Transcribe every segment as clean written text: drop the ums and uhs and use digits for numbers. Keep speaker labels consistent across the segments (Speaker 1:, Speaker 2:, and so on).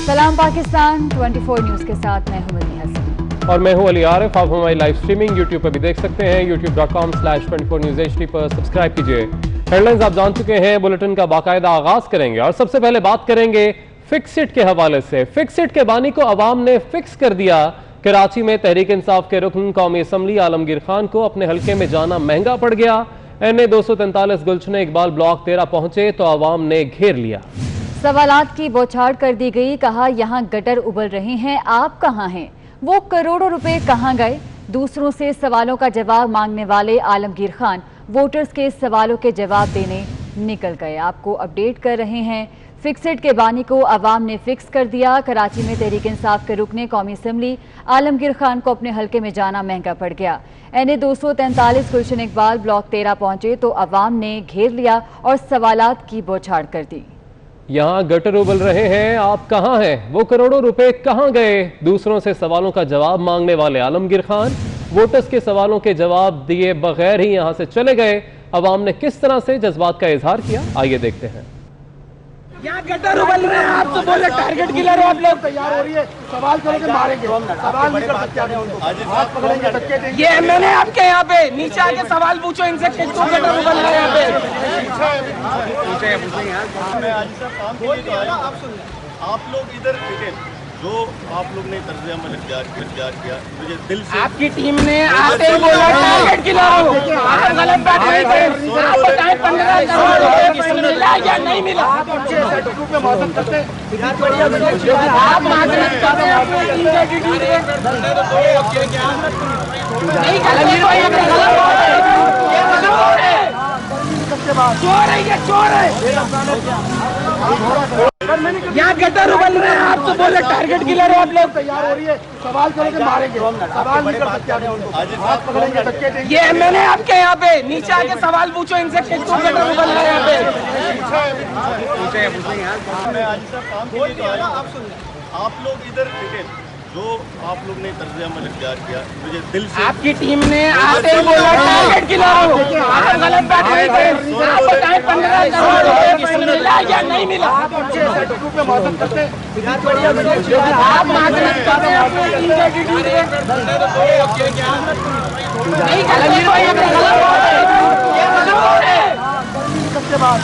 Speaker 1: सलाम पाकिस्तान 24 न्यूज़ के साथ मैं हूं मदनी हसन
Speaker 2: और मैं हूं अली आरिफ। आप हमारी लाइव स्ट्रीमिंग यूट्यूब पर भी देख सकते हैं। youtube.com/24newshd पर सब्सक्राइब कीजिए। हेडलाइंस आप जान चुके हैं, बुलेटिन का बाकायदा आगाज करेंगे और सबसे पहले बात करेंगे फिक्सिट के हवाले से। फिक्सिट के बानी को अवाम ने फिक्स कर दिया। कराची में तहरीक इंसाफ के रुकन कौमी असम्बली आलमगीर खान को अपने हल्के में जाना महंगा पड़ गया। NA 243 गुलशन इकबाल ब्लॉक 13 पहुंचे तो अवाम ने घेर लिया।
Speaker 1: सवालात की बौछार कर दी गई। कहा यहाँ गटर उबल रहे हैं, आप कहाँ हैं? वो करोड़ों रुपए कहाँ गए? दूसरों से सवालों का जवाब मांगने वाले आलमगीर खान वोटर्स के सवालों के जवाब देने निकल गए। आपको अपडेट कर रहे हैं। फिक्सिट के बानी को अवाम ने फिक्स कर दिया। कराची में तहरीक इंसाफ के रुकने कौमी असम्बली आलमगीर खान को अपने हल्के में जाना महंगा पड़ गया। NA 243 गुलशन इकबाल ब्लॉक 13 पहुंचे तो अवाम ने घेर लिया और सवालात की बौछार कर दी।
Speaker 2: यहाँ गटर उबल रहे हैं, आप कहाँ हैं? वो करोड़ों रुपए कहाँ गए? दूसरों से सवालों का जवाब मांगने वाले आलमगीर खान वोटर्स के सवालों के जवाब दिए बगैर ही यहाँ से चले गए। अवाम ने किस तरह से जज्बात का इजहार किया, आइए देखते हैं।
Speaker 3: यहाँ गटर उबल रहे हैं, आप तो बोले टारगेट किलर हो आप लोग। तैयार हो रही है, सवाल करोगे मारेंगे, सवाल नहीं कर सकते हाथ पकड़ेंगे, धक्के देंगे। ये मैंने आपके यहाँ पे नीचे आके सवाल पूछो इनसे, किसको गटर उबल रहा है यहाँ पे।
Speaker 4: आप लोग इधर जो आप लोग ने तर्ज अमल इख्तियार किया, मुझे दिल से
Speaker 3: आपकी टीम ने आते ही बोला टारगेट किलर हो, आप गलत बात नहीं थे। आप बताएं 15 करोड़ मिला या नहीं मिला? आप माजरत करते हैं अपने टीम के ड्यूटी से। नहीं चोर है, ये चोर है। यहाँ गटर उबल रहे हैं, आप तो बोले टारगेट किलर हो आप लोग। तैयार हो रही है, सवाल करोगे मारेंगे, सवाल नहीं कर सकते हाथ पकड़ेंगे, धक्के देंगे। ये मैंने आपके यहाँ पे नीचे आके सवाल पूछो इनसे, किसको गटर उबल रहा है यहाँ पे।
Speaker 4: आप लोग इधर जो आप लोग ने तर्ज अमल इख्तियार किया, मुझे दिल से
Speaker 3: आपकी टीम ने आते ही बोला टारगेट किलर हो, आप गलत बात नहीं थे। आप बताएं 15 करोड़ मिला या नहीं मिला? आप माजरत करते हैं अपने टीम के ड्यूटी से। नहीं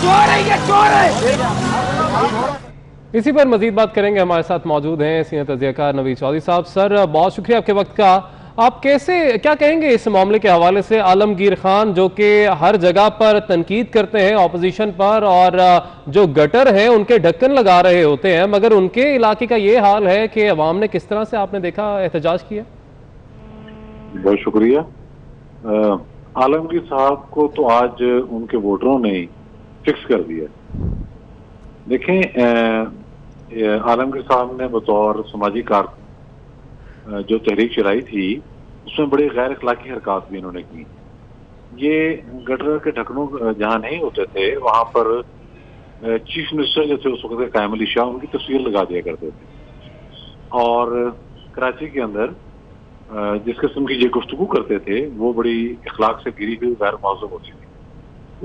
Speaker 3: चोर है, ये चोर है।
Speaker 2: इसी पर मजीद बात करेंगे। हमारे साथ मौजूद हैं सीनियर तज्ज़ियाकार नवीद चौधरी साहब। सर, बहुत शुक्रिया आपके वक्त का। आप क्या कहेंगे इस मामले के हवाले से? आलमगीर खान जो कि हर जगह पर तनकीद करते हैं अपोजिशन पर और जो गटर हैं उनके ढक्कन लगा रहे होते हैं, मगर उनके इलाके का ये हाल है कि अवाम ने किस तरह से आपने देखा एहतजाज किया?
Speaker 5: बहुत शुक्रिया। आलमगीर साहब को तो आज उनके वोटरों ने फिक्स कर दिया। देखें, आलमगीर साहब ने बतौर समाजी कारकुन जो तहरीक चलाई थी उसमें बड़े गैर अखलाकी हरकत भी इन्होंने की। ये गटर के ढक्कनों जहाँ नहीं होते थे वहाँ पर चीफ मिनिस्टर जो थे उस वक्त कायम अली शाह उनकी तस्वीर लगा दिया करते थे और कराची के अंदर जिस किस्म की ये गुफ्तगू करते थे वो बड़ी अखलाक से घिरी हुई गैर मौजूद होती थी।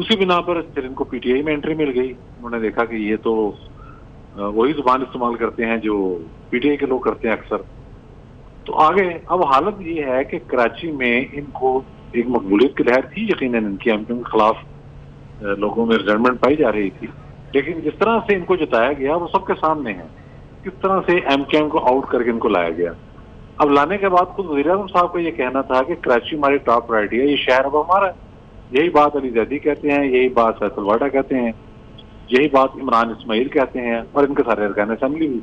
Speaker 5: उसी बिना पर फिर इनको PTI में एंट्री मिल गई। उन्होंने देखा कि ये तो वही जुबान इस्तेमाल करते हैं जो PTI के लोग करते हैं अक्सर। तो आगे अब हालत ये है कि कराची में इनको एक मकबूलियत की लहर थी, यकीनन इनकी MKM के खिलाफ लोगों में रिजल्टमेंट पाई जा रही थी, लेकिन जिस तरह से इनको जताया गया वो सबके सामने है, किस तरह से MKM को आउट करके इनको लाया गया। अब लाने के बाद खुद वज़ीर आज़म साहब का ये कहना था कि कराची हमारी टॉप प्रायोरिटी है, ये शहर अब हमारा है। यही बात अली जैदी कहते हैं, यही बात फैसल वाडा कहते हैं, यही बात इमरान इस्माइल कहते हैं और इनके सारे अरकान असेंबली भी।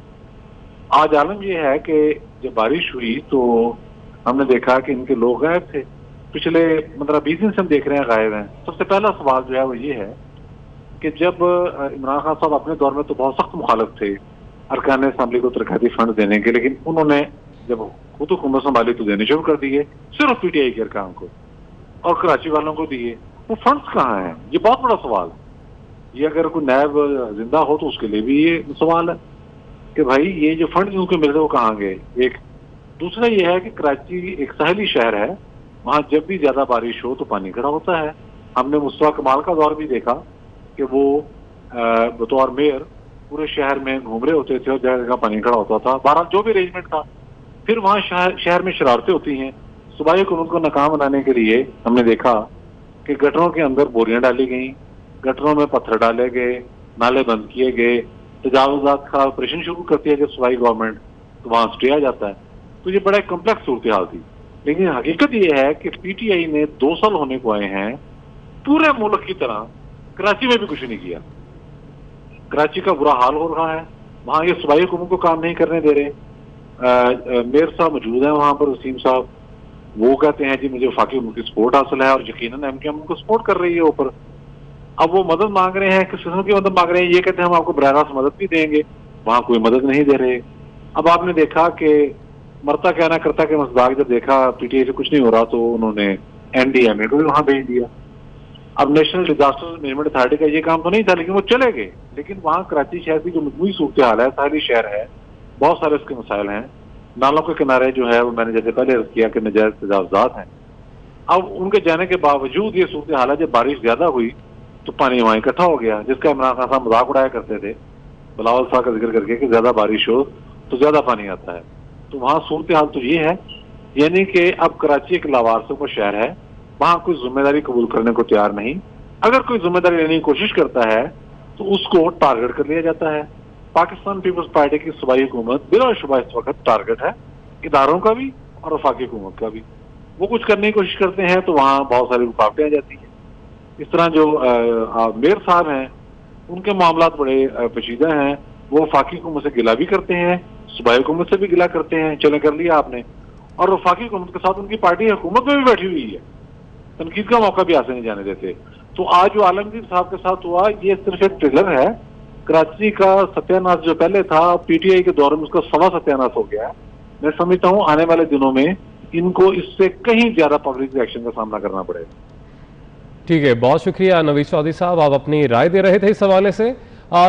Speaker 5: आज आलम ये है कि जब बारिश हुई तो हमने देखा कि इनके लोग गायब थे। पिछले 15-20 दिन से हम देख रहे हैं गायब हैं। सबसे पहला सवाल जो है वो ये है कि जब इमरान खान साहब अपने दौर में तो बहुत सख्त मुखालिफ थे अरकान असेंबली को तरक्याती फंड देने के, लेकिन उन्होंने जब खुद हुकूमत संभाली तो देने शुरू कर दिए सिर्फ PTI के अरकान को और कराची वालों को दिए। वो फंड्स कहाँ हैं? ये बहुत बड़ा सवाल है। ये अगर कोई नायब जिंदा हो तो उसके लिए भी ये सवाल है कि भाई ये जो फंड उनको मिल रहे वो कहाँ गए। एक दूसरा ये है कि कराची एक साहली शहर है, वहाँ जब भी ज्यादा बारिश हो तो पानी खड़ा होता है। हमने मुस्तफा कमाल का दौर भी देखा कि वो बतौर मेयर पूरे शहर में घूम रहे होते थे और जगह जगह पानी खड़ा होता था। बहरहाल जो भी अरेंजमेंट था, फिर वहाँ शहर में शरारतें होती हैं। सूबाई हुकूमत को नाकाम बनाने के लिए हमने देखा कि गटरों के अंदर बोरियां डाली गई, गटरों में पत्थर डाले गए, नाले बंद किए गए, तजावुजात का ऑपरेशन शुरू करती है कि सूबाई गवर्नमेंट, तो वहाँ स्टे आ जाता है। तो ये बड़ा कम्प्लेक्स सूरत हाल थी। लेकिन हकीकत ये है कि पीटीआई ने 2 साल होने को आए हैं, पूरे मुल्क की तरह कराची में भी कुछ नहीं किया। कराची का बुरा हाल हो रहा है, वहाँ ये सूबाई हुकूमत को काम नहीं करने दे रहे। मेयर साहब मौजूद हैं वहाँ पर, वसीम साहब, वो कहते हैं जी मुझे वफाकी हुकूमत की सपोर्ट हासिल है और यकीनन एमकेएम उनको सपोर्ट कर रही है ऊपर। अब वो मदद मांग रहे हैं, किस किस्म की मदद मांग रहे हैं, ये कहते हैं हम आपको बराह रास्त मदद भी देंगे, वहाँ कोई मदद नहीं दे रहे। अब आपने देखा कि मरता कहना करता के मसदाक जब देखा पीटीआई से कुछ नहीं हो रहा तो उन्होंने एनडीएमए को भी वहाँ भेज दिया। अब नेशनल डिजास्टर मैनेजमेंट अथॉरिटी का ये काम तो नहीं था, लेकिन वो चले गए। लेकिन वहाँ कराची शहर की जो मजमूई सूरत हाल है, सारी शहर है, बहुत सारे उसके मसाइल हैं। नालों के किनारे जो है वो मैंने जैसे पहले अर्ज किया कि नजायज तजावुजात हैं। अब उनके जाने के बावजूद ये सूरत हाल है, जब बारिश ज्यादा हुई तो पानी वहाँ इकट्ठा हो गया, जिसका इमरान खान साहब मजाक उड़ाया करते थे बिलावल साहब का जिक्र करके कि ज्यादा बारिश हो तो ज्यादा पानी आता है। तो वहाँ सूरत हाल तो ये है, यानी कि अब कराची एक लावारसों का शहर है, वहाँ कोई जिम्मेदारी कबूल करने को तैयार नहीं। अगर कोई जिम्मेदारी लेने की कोशिश करता है तो उसको टारगेट कर लिया जाता है। पाकिस्तान पीपल्स पार्टी की सूबाई हुकूमत बिला शुबा इस वक्त टारगेट है, इदारों का भी और वफाकी हुकूमत का भी। वो कुछ करने की कोशिश करते हैं तो वहाँ बहुत सारी रुकावटें आ जाती हैं। इस तरह जो मेयर साहब हैं, उनके मामलात बड़े पेचीदा हैं। वो वफाकी हुकूमत से गिला भी करते हैं, सूबाई हुकूमत से भी गिला करते हैं, चले कर लिया आपने, और वफाकी हुकूमत के साथ उनकी पार्टी हुकूमत में भी बैठी हुई है, तनकीद का मौका भी हासिल नहीं जाने देते। तो आज जो आलमगीर साहब के साथ हुआ, ये सिर्फ एक ट्रेलर है। कराची का सत्यानाश जो पहले था पीटीआई के दौर में, उसका सवा सत्यानाश हो गया है। मैं समझता हूँ आने वाले दिनों में इनको इससे कहीं ज्यादा पब्लिक रिएक्शन का सामना करना पड़ेगा।
Speaker 2: ठीक है, बहुत शुक्रिया नवीद चौधरी साहब, आप अपनी राय दे रहे थे इस हवाले से।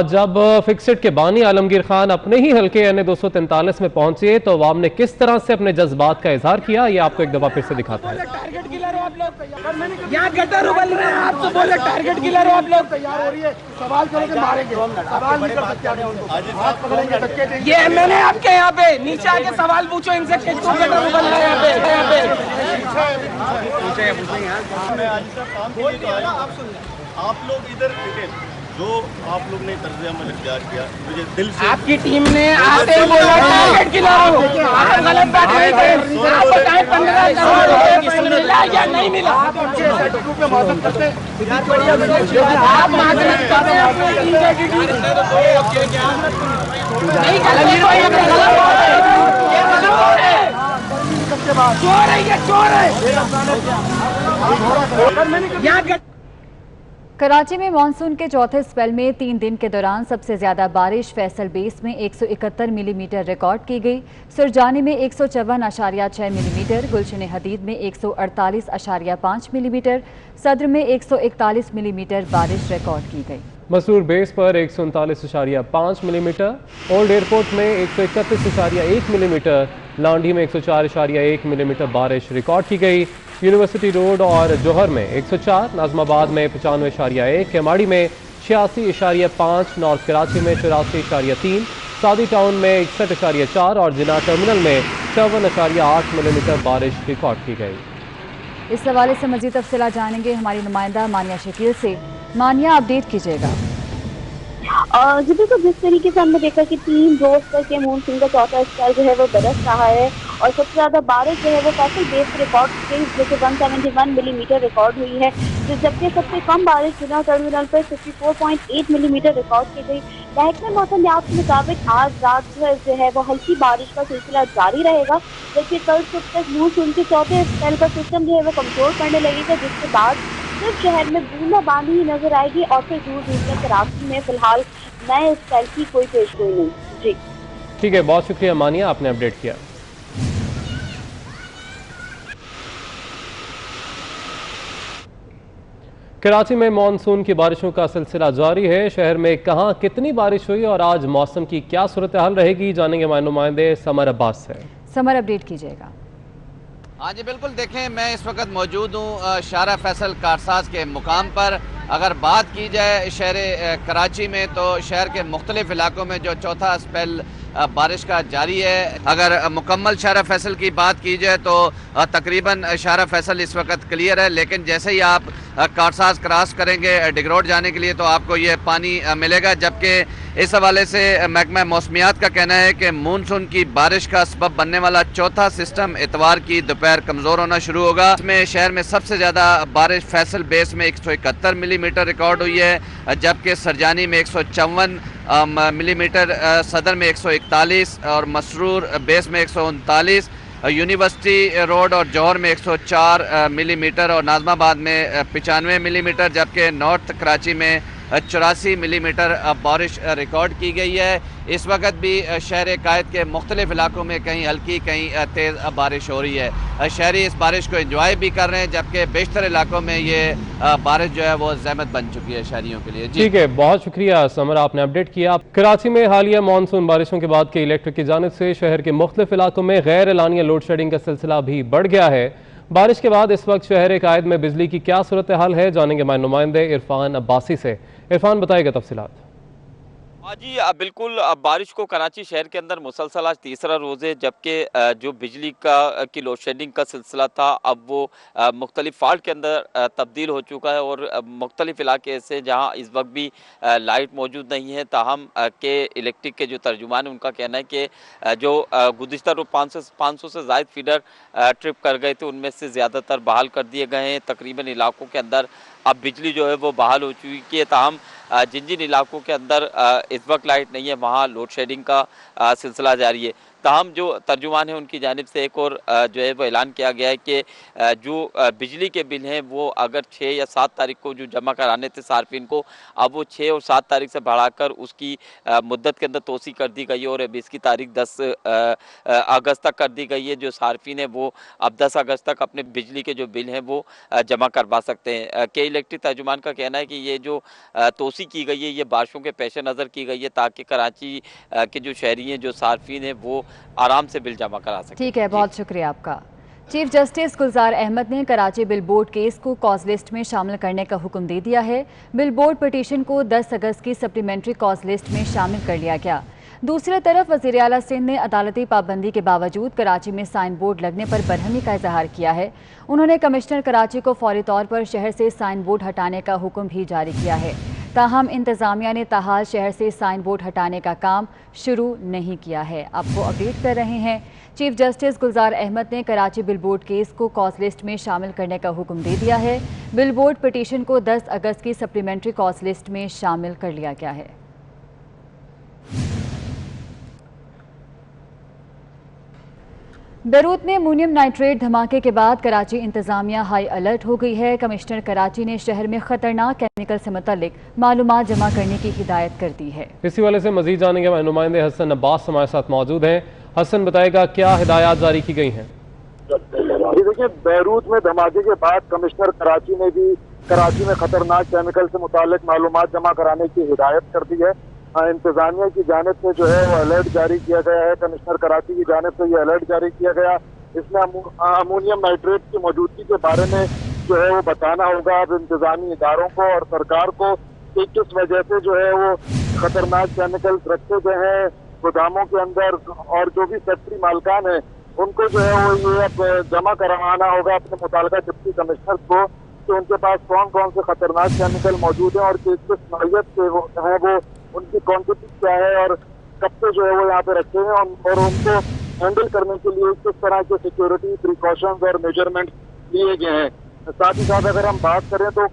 Speaker 2: जब फिक्सिट के बानी आलमगीर खान अपने ही हल्के यानी 243 में पहुंचे तो अवाम ने किस तरह से अपने जज्बात का इजहार किया, ये आपको एक दफा फिर से दिखाता है।
Speaker 3: टारगेट किलर हो आप लोग, यहाँ गटर उबल रहे हैं, आप तो बोले टारगेट किलर हो आप लोग, तैयार हो रही है, सवाल करोगे मारेंगे, सवाल नहीं कर सकते हाथ पकड़ेंगे धक्के। ये एमएलए आपके यहाँ पे नीचे आके सवाल पूछो इनसे, किसको गटर उबल रहे हैं यहाँ पे।
Speaker 4: आप लोग इधर जो आप लोग ने तर्ज अमल इख्तियार किया, मुझे दिल से
Speaker 3: आपकी टीम ने आते ही बोला टारगेट किलर हो, आप गलत बात नहीं थे। आपको टाइम 15 मिला या नहीं मिला, आप माजरत करते हैं, नहीं चोर है, ये चोर है।
Speaker 1: कराची में मानसून के चौथे स्पेल में 3 दिन के दौरान सबसे ज्यादा बारिश फैसल बेस में 171 मिलीमीटर रिकॉर्ड की गई। सुरजानी में 154.6 मिलीमीटर, गुलशन हदीद में 148.5 मिलीमीटर, सदर में 141 मिलीमीटर बारिश रिकॉर्ड की गई।
Speaker 2: मसरूर बेस पर 139.5 मिलीमीटर, ओल्ड एयरपोर्ट में 131.1 मिलीमीटर, लांडी में 104.1 मिलीमीटर बारिश रिकॉर्ड की गई। यूनिवर्सिटी रोड और जौहर में 104, नाजमाबाद में 95.1, केमाड़ी में 86.5, नॉर्थ कराची में 84.3, सादी टाउन में 61.4 और जिना टर्मिनल में 54.8 मिलीमीटर बारिश रिकॉर्ड की गई।
Speaker 1: इस हवाले से मजीद तफसीलात जानेंगे हमारी नुमाइंदा मानिया शकील से। मानिया, अपडेट कीजिएगा।
Speaker 6: जी बिल्कुल, जिस तरीके से हमने देखा कि 3 रोज तक ये मानसून का चौथा स्पेल जो है वो बरस रहा है और सबसे ज्यादा बारिश जो है वो फैसल बेस रिकॉर्ड की गई, जो कि 171 मिलीमीटर रिकॉर्ड हुई है, जबकि सबसे कम बारिश जिना टर्मिनल पर 54.8 मिलीमीटर रिकॉर्ड की गई। महकमे मौसम के मुताबिक आज रात जो है वो हल्की बारिश का सिलसिला जारी रहेगा, जबकि कल सुबह तक मानसून के चौथे स्पेल का सिस्टम जो है वो कमजोर पड़ने लगेगा, जिसके बाद सिर्फ शहर में बूंदाबांदी ही नजर आएगी और फिर दूर दूर तक कराची में फिलहाल नए स्पेल की कोई पेशगोई नहीं। जी
Speaker 2: ठीक है, बहुत शुक्रिया मानिया, आपने अपडेट किया। कराची में मानसून की बारिशों का सिलसिला जारी है। शहर में कहां कितनी बारिश हुई और आज मौसम की क्या सूरत हाल रहेगी, जानेंगे हमारे नुमाइंदे समर अब्बास से।
Speaker 1: समर, अपडेट कीजिएगा।
Speaker 7: हाँ जी बिल्कुल, देखें मैं इस वक्त मौजूद हूँ शारा फैसल कारसाज के मुकाम पर। अगर बात की जाए शहर कराची में तो शहर के मुख्तलिफ इलाकों में जो चौथा स्पेल बारिश का जारी है। अगर मुकम्मल शारा फैसल की बात की जाए तो तकरीबन शारा फैसल इस वक्त क्लियर है, लेकिन जैसे ही आप कारसाज क्रॉस करेंगे डिग रोड जाने के लिए तो आपको ये पानी मिलेगा। जबकि इस हवाले से महकमा मौसमियात का कहना है कि मानसून की बारिश का सबब बनने वाला चौथा सिस्टम इतवार की दोपहर कमज़ोर होना शुरू होगा। इसमें शहर में सबसे ज़्यादा बारिश फैसल बेस में 171 मिलीमीटर रिकॉर्ड हुई है, जबकि सरजानी में 154 मिलीमीटर, सदर में 141 और मसरूर बेस में 139, यूनिवर्सिटी रोड और जौहर में 104 मिलीमीटर और नाज़माबाद में 95 मिलीमीटर, जबकि नॉर्थ कराची में 84 मिलीमीटर बारिश रिकॉर्ड की गई है। इस वक्त भी शहर कायद के मुख्तलिफ इलाकों में कहीं हल्की कहीं तेज़ बारिश हो रही है। शहरी इस बारिश को एंजॉय भी कर रहे हैं, जबकि बेशतर इलाकों में ये बारिश जो है वो ज़हमत बन चुकी है शहरियों के लिए।
Speaker 2: ठीक है, बहुत शुक्रिया समर, आपने अपडेट किया। कराची में हालिया मानसून बारिशों के बाद के इलेक्ट्रिक की जानिब से शहर के मुख्तलिफ इलाकों में गैर एलानिया लोड शेडिंग का सिलसिला भी बढ़ गया है। बारिश के बाद इस वक्त शहर कायद में बिजली की क्या सूरत हाल है, जानेंगे हमारे नुमाइंदे इरफान अब्बासी से। इरफान बताएगा तफसीलात।
Speaker 8: हाँ जी बिल्कुल, बारिश को कराची शहर के अंदर मुसलसल आज तीसरा रोज़ है, जबकि जो बिजली की लोड शेडिंग का सिलसिला था अब वो मुख्तलिफ फॉल्ट के अंदर तब्दील हो चुका है और मुख्तलिफ इलाके ऐसे जहाँ इस वक्त भी लाइट मौजूद नहीं है। ताहम के इलेक्ट्रिक के जो तर्जुमान हैं उनका कहना है कि जो गुज़िश्ता रोज़ 500 से ज़ायद फीडर ट्रिप कर गए थे उनमें से ज़्यादातर बहाल कर दिए गए हैं। तकरीबन इलाकों के अंदर अब बिजली जो है वो बहाल हो चुकी है। ताहम जिन जिन इलाकों के अंदर इस वक्त लाइट नहीं है वहाँ लोड शेडिंग का सिलसिला जारी है। ताहम जो तर्जुमान है उनकी जानिब से एक और जो है वो ऐलान किया गया है कि जो बिजली के बिल हैं वो अगर 6 या 7 तारीख को जो जमा कराने थे सार्फिन को, अब वो 6 और 7 तारीख से बढ़ाकर उसकी मुद्दत के अंदर तोसी कर दी गई है और अभी इसकी तारीख 10 अगस्त तक कर दी गई है। जो सार्फिन है वो अब 10 अगस्त तक अपने बिजली के जो बिल हैं वो जमा करवा सकते हैं। के इलेक्ट्रिक तर्जुमान का कहना है कि ये जो तोसी की गई है ये बारिशों के पेश नज़र की गई है ताकि कराची के जो शहरी हैं, जो सार्फिन हैं, वो आराम से बिल जमा करा सकते।
Speaker 1: ठीक है, बहुत शुक्रिया आपका। चीफ जस्टिस गुलजार अहमद ने कराची बिल बोर्ड केस को कॉज लिस्ट में शामिल करने का हुक्म दे दिया है। बिल बोर्ड पिटीशन को 10 अगस्त की सप्लीमेंट्री कॉज लिस्ट में शामिल कर लिया गया। दूसरी तरफ वज़ीर आला सिंध ने अदालती पाबंदी के बावजूद कराची में साइन बोर्ड लगने पर बरहमी का इजहार किया है। उन्होंने कमिश्नर कराची को फौरी तौर पर शहर से साइन बोर्ड हटाने का हुक्म भी जारी किया है। ताहम इंतज़ामिया ने ताहाल शहर से साइन बोर्ड हटाने का काम शुरू नहीं किया है। आपको अपडेट कर रहे हैं। चीफ जस्टिस गुलजार अहमद ने कराची बिल बोर्ड केस को कॉज लिस्ट में शामिल करने का हुक्म दे दिया है। बिल बोर्ड पिटीशन को 10 अगस्त की सप्लीमेंट्री कॉज लिस्ट में शामिल कर लिया गया है। बेरूत में अमोनियम नाइट्रेट धमाके के बाद कराची इंतजामिया हाई अलर्ट हो गई है। कमिश्नर कराची ने शहर में खतरनाक केमिकल से मुतल्लिक मालूमात जमा करने की हिदायत कर दी है।
Speaker 2: इसी वाले से मजीद जानेंगे हमारे नुमाइंदे हसन अब्बास हमारे साथ मौजूद हैं। हसन बताएगा क्या हिदायत जारी की गई हैं।
Speaker 9: देखिए, बेरूत में धमाके के बाद कमिश्नर कराची ने भी कराची में खतरनाक केमिकल से मुताल्लिक मालूमात जमा कराने की हिदायत कर दी है। इंतजामिया की जानिब से जो है वो अलर्ट जारी किया गया है। कमिश्नर कराची की जानिब से ये अलर्ट जारी किया गया। इसमें अमोनियम नाइट्रेट की मौजूदगी के बारे में जो है वो बताना होगा अब इंतजामी इदारों को और सरकार को कि किस वजह से जो है वो खतरनाक केमिकल्स रखे गए हैं गोदामों के अंदर, और जो भी फैक्ट्री मालकान है उनको जो है वो ये अब जमा करवाना होगा अपने मुताल्लिका डिप्टी कमिश्नर को कि उनके पास कौन कौन से खतरनाक केमिकल मौजूद हैं और किस नौयत के वो है, वो उनकी क्वांटिटी क्या है और कब से जो है वो यहाँ पे रखे हैं और उनको हैंडल करने के लिए किस तरह के सिक्योरिटी प्रिकॉशंस और मेजरमेंट लिए गए हैं। साथ ही साथ अगर हम बात करें तो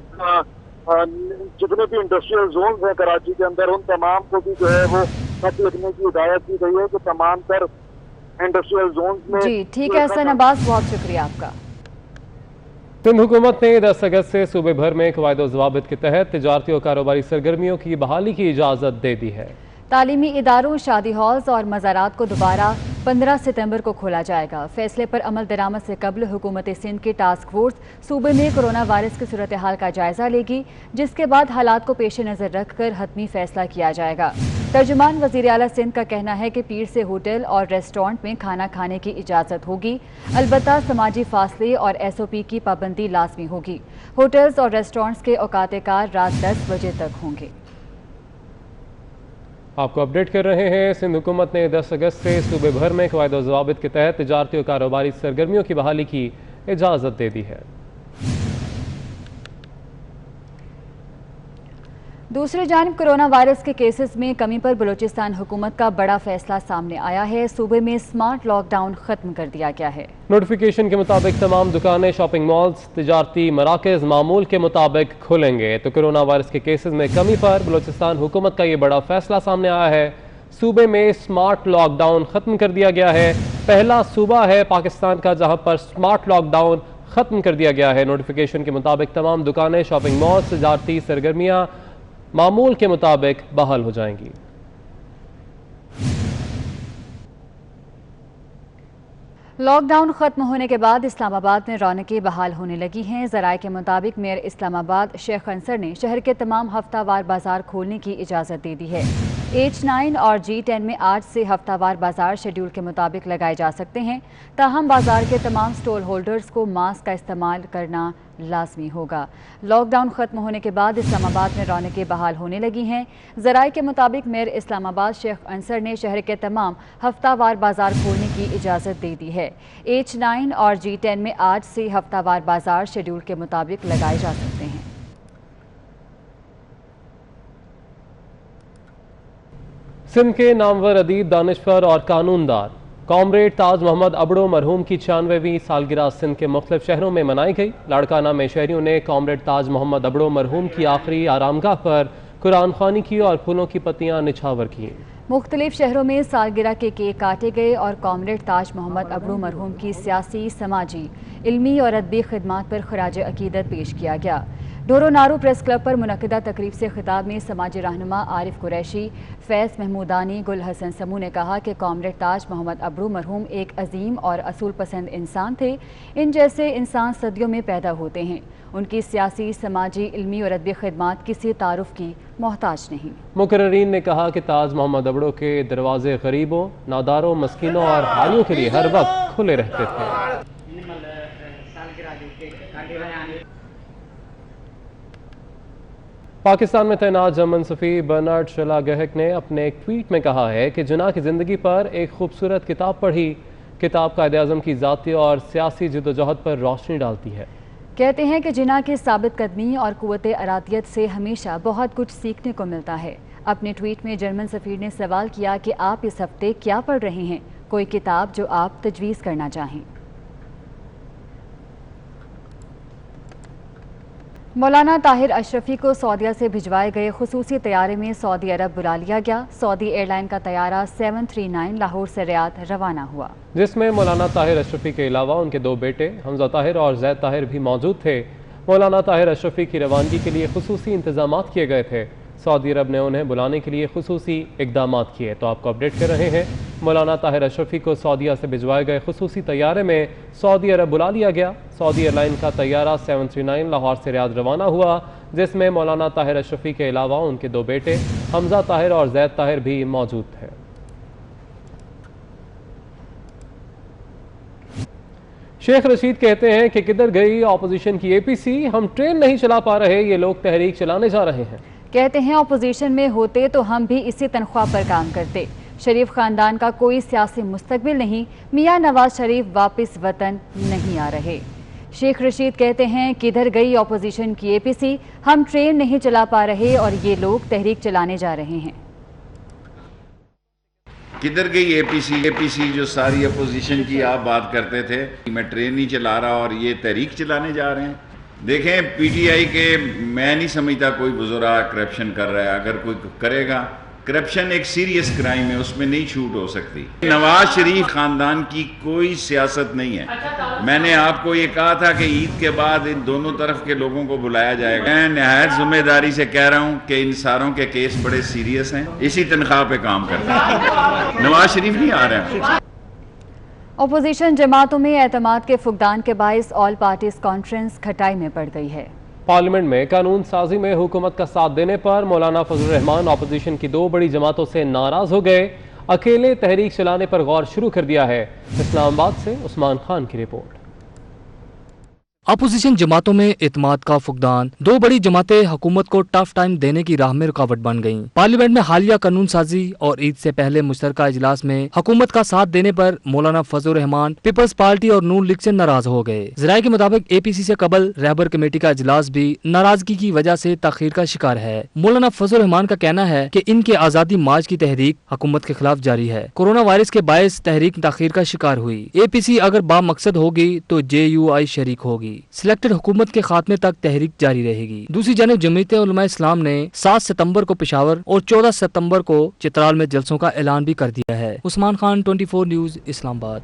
Speaker 9: जितने भी इंडस्ट्रियल जोन्स हैं कराची के अंदर उन तमाम को भी जो है वो खत लिखने की हिदायत की गई है कि तमाम तर इंडस्ट्रियल जोन्स में।
Speaker 1: जी ठीक है हसन अब्बास, बहुत शुक्रिया आपका।
Speaker 2: सिंध हुकूमत ने 10 अगस्त से सूबे भर में क़वायद व ज़वाबित के तहत तिजारती और कारोबारी सरगर्मियों की बहाली की इजाज़त दे दी है।
Speaker 1: तालीमी इदारों, शादी हॉल्स और मज़ारात को दोबारा 15 सितंबर को खोला जाएगा। फैसले पर अमल दरामद से कबल हुकूमत सिंध की टास्क फोर्स सूबे में कोरोना वायरस की सूरत हाल का जायजा लेगी, जिसके बाद हालात को पेश नज़र रखकर हतमी फैसला किया जाएगा। तर्जुमान वज़ीर आला सिंध का कहना है कि पीर से होटल और रेस्टोरेंट में खाना खाने की इजाज़त होगी, अलबत्ता समाजी फासले और SOP की पाबंदी लाजमी होगी। होटल्स और रेस्टोरेंट्स के औकात कार रात 10 बजे तक होंगे।
Speaker 2: आपको अपडेट कर रहे हैं। सिंध हुकूमत ने 10 अगस्त से सूबे भर में क़वायद व ज़वाबित के तहत तिजारती और कारोबारी सरगर्मियों की बहाली की इजाज़त दे दी है। दूसरी जानिब कोरोना वायरस के केसेस में कमी पर बलूचिस्तान हुकूमत का बड़ा फैसला सामने आया है। सूबे में स्मार्ट लॉकडाउन खत्म कर दिया गया है। नोटिफिकेशन के मुताबिक तमाम दुकानें, शॉपिंग मॉल्स, तिजारती मराकज़ मामूल के मुताबिक खुलेंगे। तो कोरोना वायरस के केसेस में कमी पर बलूचिस्तान हुकूमत का ये बड़ा फैसला सामने आया है। सूबे में स्मार्ट लॉकडाउन खत्म कर दिया गया है। पहला सूबा है पाकिस्तान का जहां पर स्मार्ट लॉकडाउन खत्म कर दिया गया है। नोटिफिकेशन के मुताबिक तमाम दुकानें, शॉपिंग मॉल्स, तिजारती सरगर्मियाँ मामूल के मुताबिक बहाल हो जाएंगी। लॉकडाउन खत्म होने के बाद इस्लामाबाद में रौनकें बहाल होने लगी हैं। ज़राए के मुताबिक मेयर इस्लामाबाद शेख अंसर ने शहर के तमाम हफ्तावार बाजार खोलने की इजाज़त दे दी है। H9 और G10 में आज से हफ्तावार बाजार शेड्यूल के मुताबिक लगाए जा सकते हैं। ताहम बाजार के तमाम स्टॉल होल्डर्स को मास्क का इस्तेमाल करना लाजमी होगा। लॉकडाउन खत्म होने के बाद इस्लामाबाद में रौनकें बहाल होने लगी हैं। ज़राए के मुताबिक मेयर इस्लामाबाद शेख अंसर ने शहर के तमाम हफ्तावार बाजार खोलने की इजाज़त दे दी है। H9 और G10 में आज से हफ्तावार बाजार शेड्यूल के मुताबिक लगाए जा सकते हैं। सिंध के नामवर अदीब, दानिशवर और कानूनदार कॉमरेड ताज मोहम्मद अबड़ो मरहूम की 96वीं सालगिरह सिंध के मुख्तलिफ शहरों में मनाई गई। लाड़काना में शहरियों ने कॉमरेड ताज मोहम्मद अबड़ो मरहूम की आखिरी आरामगाह पर कुरान ख्वानी की और फूलों की पत्तियां निछावर की।
Speaker 1: मुख्तलिफ शहरों में सालगिरह के केक काटे गए और कॉमरेड ताज मोहम्मद अबड़ो मरहूम की सियासी, समाजी, इल्मी और अदबी खिदमात पर खराज अकीदत पेश किया गया। डोरो नारू प्रेस क्लब पर मुनक़िदा तकरीब से खिताब में समाजी रहनुमा आरिफ कुरैशी, फैज़ महमूदानी, गुल हसन समू ने कहा कि कॉमरेड ताज मोहम्मद अबड़ो मरहूम एक अजीम और असूल पसंद इंसान थे। इन जैसे इंसान सदियों में पैदा होते हैं। उनकी सियासी, समाजी, इल्मी और अदबी खिदमात किसी तारुफ की मोहताज नहीं।
Speaker 2: मुकर्रीन ने कहा कि ताज मोहम्मद अबड़ो के दरवाजे गरीबों, नादारों, मस्कीनों और हारियों के लिए हर वक्त खुले रहते थे। पाकिस्तान में तैनात जर्मन सफ़ीर बर्नार्ड शलागहक ने अपने एक ट्वीट में कहा है कि जिन्ना की ज़िंदगी पर एक खूबसूरत किताब पढ़ी। किताब कायद-ए-आज़म की ज़ाती और सियासी जद्दोजहद पर रोशनी डालती है।
Speaker 1: कहते हैं कि जिन्ना की साबित कदमी और कुव्वते अरादियत से हमेशा बहुत कुछ सीखने को मिलता है। अपने ट्वीट में जर्मन सफ़ीर ने सवाल किया कि आप इस हफ्ते क्या पढ़ रहे हैं, कोई किताब जो आप तजवीज़ करना चाहें। मौलाना ताहिर अशरफी को सऊदीया से भिजवाए गए खुसूसी तैयारे में सऊदी अरब बुला लिया गया। सऊदी एयरलाइन का तैयारा 739 लाहौर से रियाद रवाना हुआ, जिसमें
Speaker 2: मौलाना ताहिर अशरफी के अलावा उनके दो बेटे हमजा ताहिर और जैद ताहिर भी मौजूद थे। मौलाना ताहिर अशरफी की रवानगी के लिए खुसूसी इंतजाम किए गए थे। सऊदी अरब ने उन्हें बुलाने के लिए खुसूसी इकदाम किए। तो आपको अपडेट कर रहे हैं। मौलाना ताहिर अशरफी को सऊदीया से भिजवाए गए खुसूसी तैयारे में सऊदी अरब बुला लिया गया। सऊदी एयरलाइन का तैयारा 739 लाहौर से रियाद रवाना हुआ, जिसमें मौलाना ताहिर अशरफी के अलावा उनके दो बेटे हमजा ताहिर और जैद ताहिर भी मौजूद थे। शेख रशीद कहते हैं कि किधर गई अपोजिशन की APC, हम ट्रेन नहीं चला पा रहे, ये लोग तहरीक चलाने जा रहे हैं।
Speaker 1: कहते हैं अपोजिशन में होते तो हम भी इसी तनख्वाह पर काम करते। शरीफ खानदान का कोई सियासी मुस्तकबिल नहीं, मियाँ नवाज शरीफ वापस वतन नहीं आ रहे। शेख रशीद कहते हैं किधर गई अपोजिशन की APC, हम ट्रेन नहीं चला पा रहे और ये लोग तहरीक चलाने जा रहे हैं।
Speaker 10: किधर गई APC जो सारी अपोजिशन की आप बात करते थे, मैं ट्रेन नहीं चला रहा और ये तहरीक चलाने जा रहे हैं। देखें, PTI के मैं नहीं समझता कोई बुजुर्ग करप्शन कर रहा है। अगर कोई करेगा, करप्शन एक सीरियस क्राइम है, उसमें नहीं छूट हो सकती। नवाज शरीफ खानदान की कोई सियासत नहीं है। मैंने आपको ये कहा था कि ईद के बाद इन दोनों तरफ के लोगों को बुलाया जाएगा। मैं निहायत जिम्मेदारी से कह रहा हूँ कि इन सारों के केस बड़े सीरियस हैं, इसी तनख्वाह पे काम करते हैं। नवाज शरीफ नहीं आ रहे हैं।
Speaker 1: अपोजिशन जमातों में एतमाद के फुकदान के बाइस ऑल पार्टीज कॉन्फ्रेंस खटाई में पड़ गई है।
Speaker 2: पार्लियामेंट में कानून साजी में हुकूमत का साथ देने पर मौलाना फजलुर रहमान अपोजिशन की दो बड़ी जमातों से नाराज हो गए। अकेले तहरीक चलाने पर गौर शुरू कर दिया है। इस्लामाबाद से उस्मान खान की रिपोर्ट।
Speaker 11: अपोजिशन जमातों में एतमाद का फुकदान, दो बड़ी जमातें हुकूमत को टफ टाइम देने की राह में रुकावट बन गईं। पार्लियामेंट में हालिया कानून साजी और ईद से पहले मुश्तरका इजलास में हुकूमत का साथ देने पर मौलाना फजलुर रहमान पीपल्स पार्टी और नून लीग से नाराज हो गए। जराये के मुताबिक APC से कबल रहबर कमेटी का इजलास भी नाराजगी की वजह से तखीर का शिकार है। मौलाना फजलुर रहमान का कहना है कि इनके आजादी मार्च की तहरीक हुकूमत के खिलाफ जारी है। कोरोना वायरस के बायस तहरीक तखीर का शिकार हुई। APC अगर बामकसद होगी तो JUI शरीक होगी। सिलेक्टेड हुकूमत के खात्मे तक तहरीक जारी रहेगी। दूसरी जानब जमीयत उलमा इस्लाम ने 7 सितंबर को पेशावर और 14 सितंबर को चित्राल में जलसों का ऐलान भी कर दिया है। उस्मान खान, 24 न्यूज़, इस्लामाबाद।